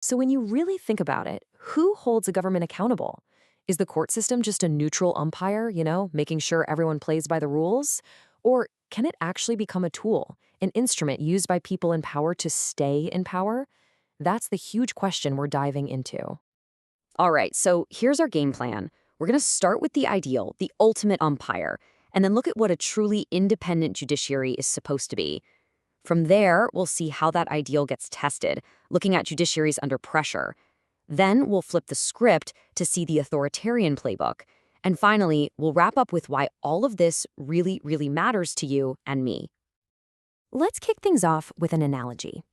So when you really think about it, who holds a government accountable? Is the court system just a neutral umpire, making sure everyone plays by the rules? Or can it actually become a tool, an instrument used by people in power to stay in power? That's the huge question we're diving into. All right, so here's our game plan. We're going to start with the ideal, the ultimate umpire, and then look at what a truly independent judiciary is supposed to be. From there, we'll see how that ideal gets tested, looking at judiciaries under pressure. Then we'll flip the script to see the authoritarian playbook. And finally, we'll wrap up with why all of this really, really matters to you and me. Let's kick things off with an analogy.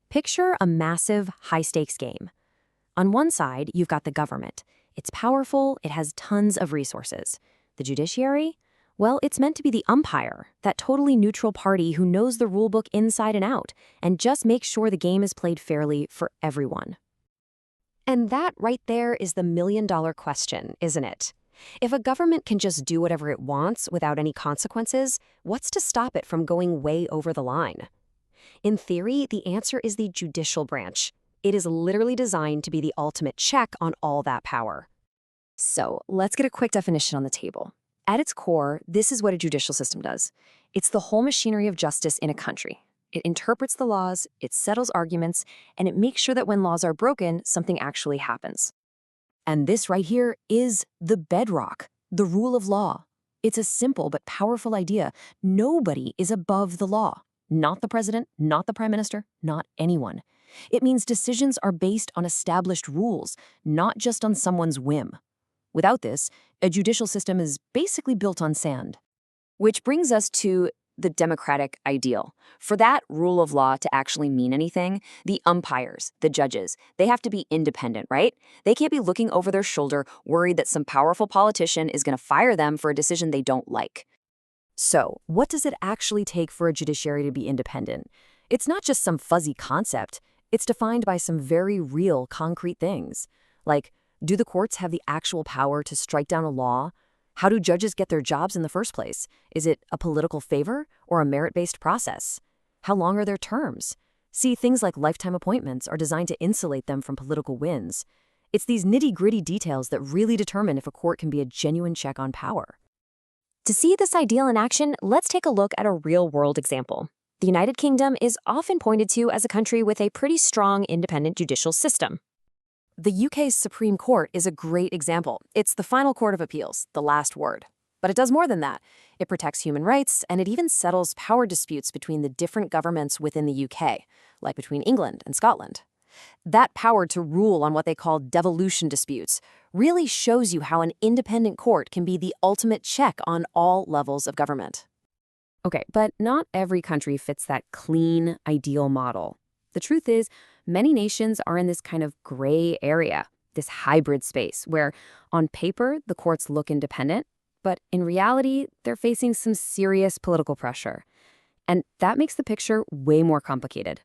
Picture a massive, high-stakes game. On one side, you've got the government. It's powerful, it has tons of resources. The judiciary? Well, it's meant to be the umpire, that totally neutral party who knows the rulebook inside and out, and just makes sure the game is played fairly for everyone. And that right there is the million-dollar question, isn't it? If a government can just do whatever it wants without any consequences, what's to stop it from going way over the line? In theory, the answer is the judicial branch. It is literally designed to be the ultimate check on all that power. So let's get a quick definition on the table. At its core, this is what a judicial system does. It's the whole machinery of justice in a country. It interprets the laws, it settles arguments, and it makes sure that when laws are broken, something actually happens. And this right here is the bedrock, the rule of law. It's a simple but powerful idea. Nobody is above the law. Not the president, not the prime minister, not anyone. It means decisions are based on established rules, not just on someone's whim. Without this, a judicial system is basically built on sand. Which brings us to the democratic ideal. For that rule of law to actually mean anything, the umpires, the judges, they have to be independent, right? They can't be looking over their shoulder, worried that some powerful politician is going to fire them for a decision they don't like. So, what does it actually take for a judiciary to be independent? It's not just some fuzzy concept. It's defined by some very real, concrete things. Like, do the courts have the actual power to strike down a law? How do judges get their jobs in the first place? Is it a political favor or a merit-based process? How long are their terms? See, things like lifetime appointments are designed to insulate them from political wins. It's these nitty-gritty details that really determine if a court can be a genuine check on power. To see this ideal in action, let's take a look at a real-world example. The United Kingdom is often pointed to as a country with a pretty strong independent judicial system. The UK's Supreme Court is a great example. It's the final court of appeals, the last word. But it does more than that. It protects human rights, and it even settles power disputes between the different governments within the UK, like between England and Scotland. That power to rule on what they call devolution disputes really shows you how an independent court can be the ultimate check on all levels of government. Okay, but not every country fits that clean, ideal model. The truth is, many nations are in this kind of gray area, this hybrid space, where on paper the courts look independent, but in reality they're facing some serious political pressure. And that makes the picture way more complicated.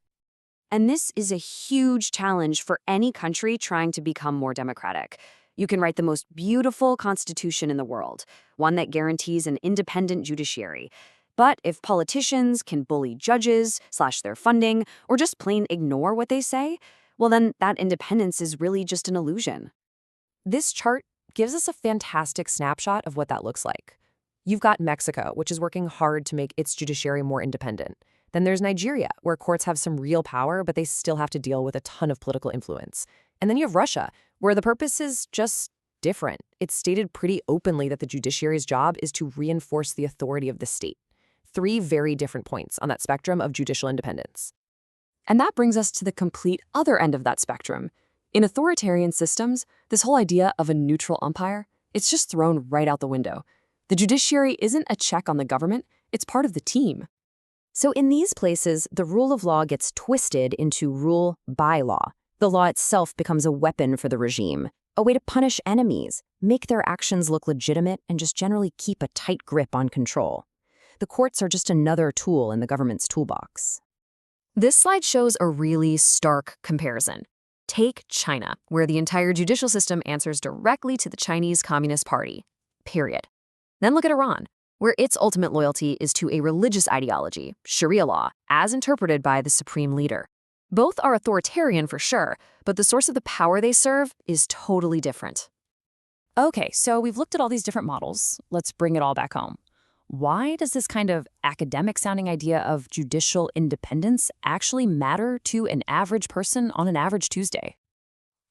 And this is a huge challenge for any country trying to become more democratic. You can write the most beautiful constitution in the world, one that guarantees an independent judiciary. But if politicians can bully judges, slash their funding, or just plain ignore what they say, well then that independence is really just an illusion. This chart gives us a fantastic snapshot of what that looks like. You've got Mexico, which is working hard to make its judiciary more independent. Then there's Nigeria, where courts have some real power, but they still have to deal with a ton of political influence. And then you have Russia, where the purpose is just different. It's stated pretty openly that the judiciary's job is to reinforce the authority of the state. 3 very different points on that spectrum of judicial independence. And that brings us to the complete other end of that spectrum. In authoritarian systems, this whole idea of a neutral umpire, it's just thrown right out the window. The judiciary isn't a check on the government, it's part of the team. So in these places, the rule of law gets twisted into rule by law. The law itself becomes a weapon for the regime, a way to punish enemies, make their actions look legitimate, and just generally keep a tight grip on control. The courts are just another tool in the government's toolbox. This slide shows a really stark comparison. Take China, where the entire judicial system answers directly to the Chinese Communist Party, period. Then look at Iran, where its ultimate loyalty is to a religious ideology, Sharia law, as interpreted by the supreme leader. Both are authoritarian for sure, but the source of the power they serve is totally different. Okay, so we've looked at all these different models. Let's bring it all back home. Why does this kind of academic-sounding idea of judicial independence actually matter to an average person on an average Tuesday?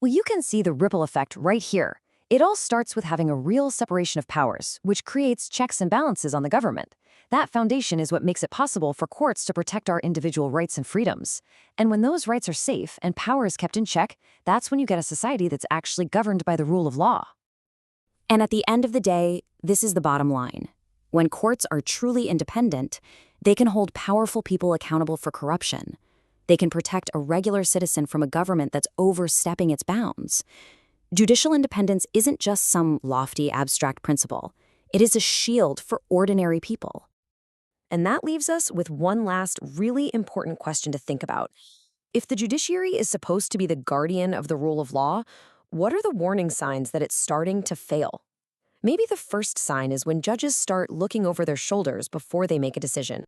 Well, you can see the ripple effect right here. It all starts with having a real separation of powers, which creates checks and balances on the government. That foundation is what makes it possible for courts to protect our individual rights and freedoms. And when those rights are safe and power is kept in check, that's when you get a society that's actually governed by the rule of law. And at the end of the day, this is the bottom line. When courts are truly independent, they can hold powerful people accountable for corruption. They can protect a regular citizen from a government that's overstepping its bounds. Judicial independence isn't just some lofty, abstract principle. It is a shield for ordinary people. And that leaves us with one last really important question to think about. If the judiciary is supposed to be the guardian of the rule of law, what are the warning signs that it's starting to fail? Maybe the first sign is when judges start looking over their shoulders before they make a decision.